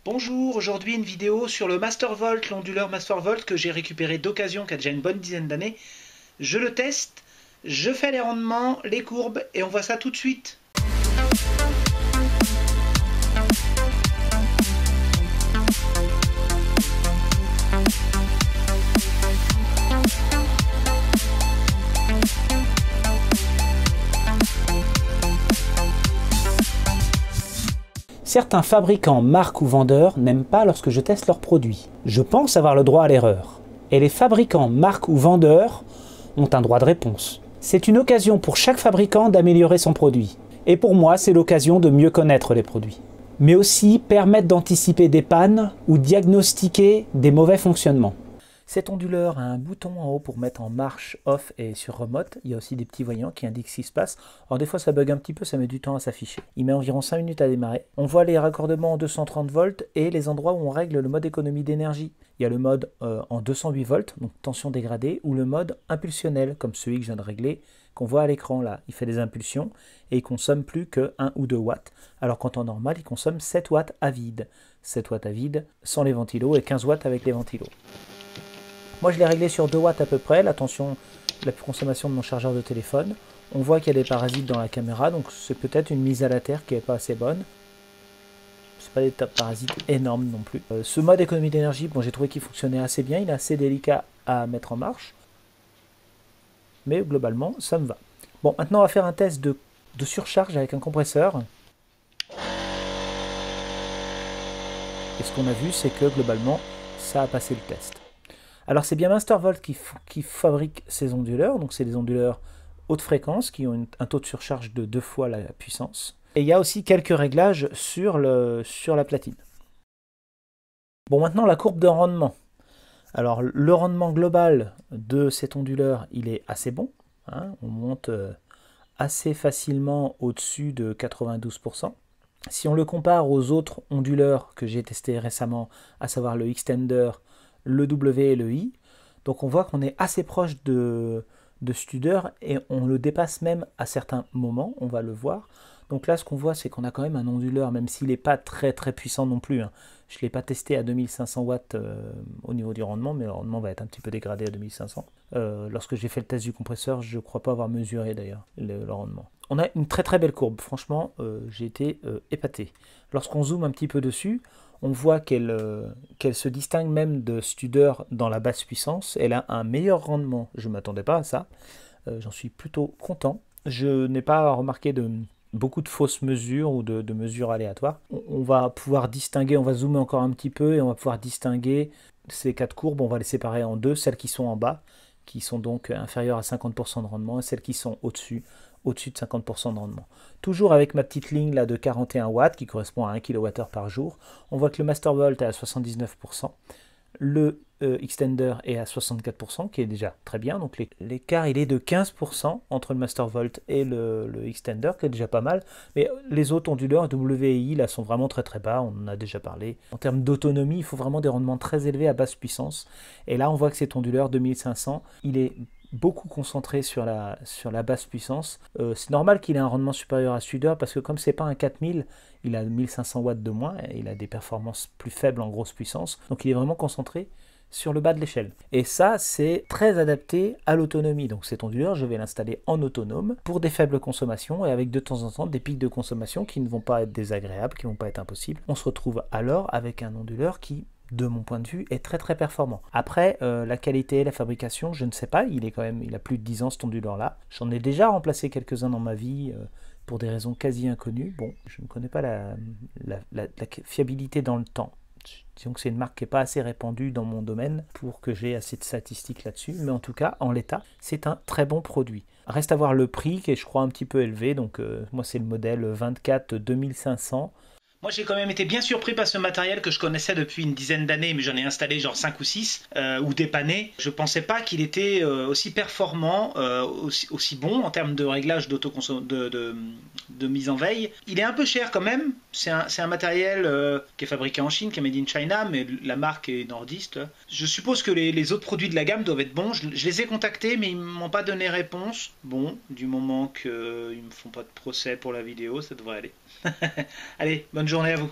Bonjour, aujourd'hui une vidéo sur le Mastervolt, l'onduleur Mastervolt que j'ai récupéré d'occasion, qui a déjà une bonne dizaine d'années. Je le teste, je fais les rendements, les courbes et on voit ça tout de suite. Certains fabricants, marques ou vendeurs n'aiment pas lorsque je teste leurs produits. Je pense avoir le droit à l'erreur. Et les fabricants, marques ou vendeurs ont un droit de réponse. C'est une occasion pour chaque fabricant d'améliorer son produit. Et pour moi, c'est l'occasion de mieux connaître les produits. Mais aussi permettre d'anticiper des pannes ou diagnostiquer des mauvais fonctionnements. Cet onduleur a un bouton en haut pour mettre en marche, off et sur remote. Il y a aussi des petits voyants qui indiquent ce qui se passe. Alors des fois ça bug un petit peu, ça met du temps à s'afficher. Il met environ 5 minutes à démarrer. On voit les raccordements en 230 volts et les endroits où on règle le mode économie d'énergie. Il y a le mode en 208 volts, donc tension dégradée, ou le mode impulsionnel, comme celui que je viens de régler, qu'on voit à l'écran là. Il fait des impulsions et il consomme plus que 1 ou 2 watts. Alors qu'en temps normal, il consomme 7 watts à vide. 7 watts à vide sans les ventilos et 15 watts avec les ventilos. Moi, je l'ai réglé sur 2 watts à peu près, la consommation de mon chargeur de téléphone. On voit qu'il y a des parasites dans la caméra, donc c'est peut-être une mise à la terre qui n'est pas assez bonne. C'est pas des parasites énormes non plus. Ce mode économie d'énergie, bon, j'ai trouvé qu'il fonctionnait assez bien, il est assez délicat à mettre en marche. Mais globalement, ça me va. Bon, maintenant, on va faire un test de surcharge avec un compresseur. Et ce qu'on a vu, c'est que globalement, ça a passé le test. Alors c'est bien Mastervolt qui fabrique ces onduleurs, donc c'est des onduleurs haute fréquence qui ont un taux de surcharge de 2 fois la puissance. Et il y a aussi quelques réglages sur la platine. Bon, maintenant la courbe de rendement. Alors le rendement global de cet onduleur, il est assez bon, hein, on monte assez facilement au-dessus de 92%. Si on le compare aux autres onduleurs que j'ai testés récemment, à savoir le Xtender, le W et le I, donc on voit qu'on est assez proche de Studer et on le dépasse même à certains moments, on va le voir. Donc là ce qu'on voit c'est qu'on a quand même un onduleur, même s'il n'est pas très puissant non plus, hein. Je ne l'ai pas testé à 2500 watts au niveau du rendement, mais le rendement va être un petit peu dégradé à 2500. Lorsque j'ai fait le test du compresseur, je ne crois pas avoir mesuré d'ailleurs le rendement. On a une très belle courbe, franchement j'ai été épaté. Lorsqu'on zoome un petit peu dessus, on voit qu'elle se distingue même de Studer dans la basse puissance. Elle a un meilleur rendement. Je ne m'attendais pas à ça. J'en suis plutôt content. Je n'ai pas remarqué beaucoup de fausses mesures ou de mesures aléatoires. On va pouvoir distinguer, on va zoomer encore un petit peu et on va pouvoir distinguer ces 4 courbes. On va les séparer en deux. Celles qui sont en bas, qui sont donc inférieures à 50% de rendement, et celles qui sont au-dessus de 50% de rendement. Toujours avec ma petite ligne là de 41 watts qui correspond à 1 kWh par jour. On voit que le Mastervolt est à 79%, le Xtender est à 64%, qui est déjà très bien. Donc l'écart il est de 15% entre le Mastervolt et le Xtender, qui est déjà pas mal. Mais les autres onduleurs WI là sont vraiment très bas, on en a déjà parlé. En termes d'autonomie, il faut vraiment des rendements très élevés à basse puissance. Et là on voit que cet onduleur 2500, il est beaucoup concentré sur la basse puissance. C'est normal qu'il ait un rendement supérieur à Studer parce que comme c'est pas un 4000, il a 1500 watts de moins et il a des performances plus faibles en grosse puissance. Donc il est vraiment concentré sur le bas de l'échelle. Et ça, c'est très adapté à l'autonomie. Donc cet onduleur, je vais l'installer en autonome pour des faibles consommations et avec de temps en temps des pics de consommation qui ne vont pas être désagréables, qui ne vont pas être impossibles. On se retrouve alors avec un onduleur qui, de mon point de vue, est très performant. Après, la qualité, la fabrication, je ne sais pas, il a plus de 10 ans cet onduleur-là. J'en ai déjà remplacé quelques-uns dans ma vie pour des raisons quasi inconnues. Bon, je ne connais pas la fiabilité dans le temps. Disons que c'est une marque qui n'est pas assez répandue dans mon domaine pour que j'ai assez de statistiques là-dessus, mais en tout cas, en l'état, c'est un très bon produit. Reste à voir le prix qui est, je crois, un petit peu élevé, donc moi c'est le modèle 24 2500. Moi j'ai quand même été bien surpris par ce matériel que je connaissais depuis une dizaine d'années, mais j'en ai installé genre 5 ou 6, ou dépanné. Je pensais pas qu'il était aussi performant, aussi bon en termes de réglage de mise en veille. Il est un peu cher quand même, c'est un matériel qui est fabriqué en Chine, qui est made in China, mais la marque est nordiste. Je suppose que les autres produits de la gamme doivent être bons. Je les ai contactés, mais ils ne m'ont pas donné réponse. Bon, du moment qu'ils ne me font pas de procès pour la vidéo, ça devrait aller. Allez, bonne journée à vous.